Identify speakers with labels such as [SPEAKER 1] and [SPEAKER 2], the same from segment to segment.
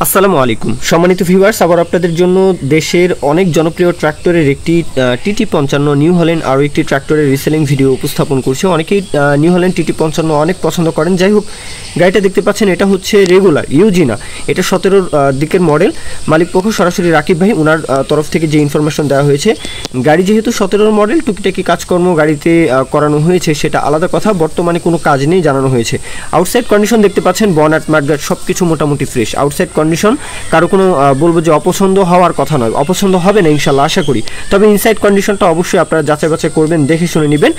[SPEAKER 1] আসসালামু আলাইকুম সম্মানিত ভিউয়ার্স, আবার আপনাদের জন্য দেশের অনেক জনপ্রিয় ট্রাক্টরের একটি TT55 নিউ হল্যান্ড আরও একটি ট্রাক্টরের রিসেলিং ভিডিও উপস্থাপন করছে। অনেকেই নিউ হল্যান্ড TT55 অনেক পছন্দ করেন। যাই হোক, গাড়িটা দেখতে পাচ্ছেন, এটা হচ্ছে রেগুলার ইউজিনা। এটা 17 দিকের মডেল। মালিক পক্ষ সরাসরি রাকিব ভাই, ওনার তরফ থেকে যে ইনফরমেশন দেওয়া হয়েছে, গাড়ি যেহেতু 17 মডেল, টুকিটাকি কাজকর্ম গাড়িতে করানো হয়েছে, সেটা আলাদা কথা। বর্তমানে কোনো কাজ নেই জানানো হয়েছে। আউটসাইড কন্ডিশন দেখতে পাচ্ছেন, বনাট মার্গার্ড সব কিছু মোটামুটি ফ্রেশ। আউটসাইড কন্ডিশন কারো কোনো বলবো যে অপছন্দ হওয়ার কথা নয়, অপছন্দ হবে না ইনশাল্লাহ, আশা করি। তবে ইনসাইড কন্ডিশনটা অবশ্যই আপনারা যাচাই বাছাই করবেন, দেখে শুনে নেবেন।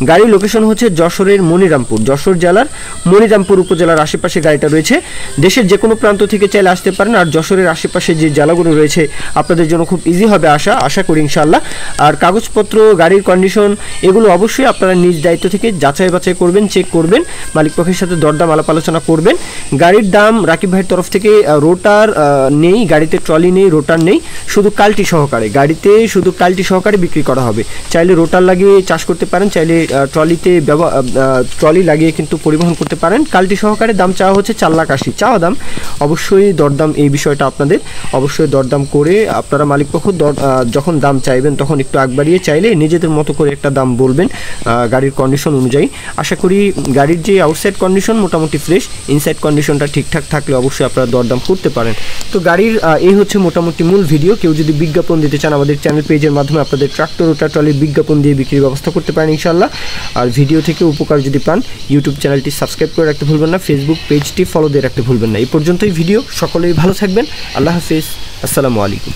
[SPEAKER 1] গাড়ির লোকেশন হচ্ছে যশোরের মনিরামপুর, যশোর জেলার মনিরামপুর উপজেলার আশেপাশে গাড়িটা রয়েছে। দেশের যে কোনো প্রান্ত থেকে চাইলে আসতে পারেন। আর যশোরের আশেপাশে যে জেলাগুলো রয়েছে আপনাদের জন্য খুব ইজি হবে আশা করি ইনশাল্লাহ। আর কাগজপত্র, গাড়ির কন্ডিশন, এগুলো অবশ্যই আপনারা নিজ দায়িত্ব থেকে যাচাই বাছাই করবেন, চেক করবেন, মালিক পক্ষের সাথে দরদাম আলাপ আলোচনা করবেন। গাড়ির দাম রাকিব ভাইয়ের তরফ থেকে রোটার নেই, গাড়িতে ট্রলি নেই, রোটার নেই, শুধু কাল্টি সহকারে, গাড়িতে শুধু কাল্টি সহকারে বিক্রি করা হবে। চাইলে রোটার লাগিয়ে চাষ করতে পারেন, চাইলে ট্রলি লাগিয়ে কিন্তু পরিবহন করতে পারেন। কাল্টি সহকারে দাম চাওয়া হচ্ছে 4,80,000 চাওয়া দাম। অবশ্যই দরদাম, এই বিষয়টা আপনাদের অবশ্যই দরদাম করে আপনারা মালিক পক্ষ যখন দাম চাইবেন তখন একটু আগ বাড়িয়ে চাইলে নিজেদের মতো করে একটা দাম বলবেন গাড়ির কন্ডিশন অনুযায়ী। আশা করি গাড়ির যে আউটসাইড কন্ডিশন মোটামুটি ফ্রেশ, ইনসাইড কন্ডিশনটা ঠিকঠাক থাকলে অবশ্যই আপনারা দরদাম করতে পারেন। তো গাড়ির এই হচ্ছে মোটামুটি মূল ভিডিও। কেউ যদি বিজ্ঞাপন দিতে চান আমাদের চ্যানেল পেজের মাধ্যমে আপনাদের ট্রাক্টর ও ট্রলির বিজ্ঞাপন দিয়ে বিক্রির ব্যবস্থা করতে পারেন ইনশাল্লাহ। আর ভিডিও থেকে উপকার যদি পান, ইউটিউব চ্যানেলটি সাবস্ক্রাইব করে রাখতে ভুলবেন না, ফেসবুক পেজটি ফলো দিয়ে রাখতে ভুলবেন না। এই পর্যন্তই ভিডিও। সকলেই ভালো থাকবেন। আল্লাহ হাফেজ। আসসালামু আলাইকুম।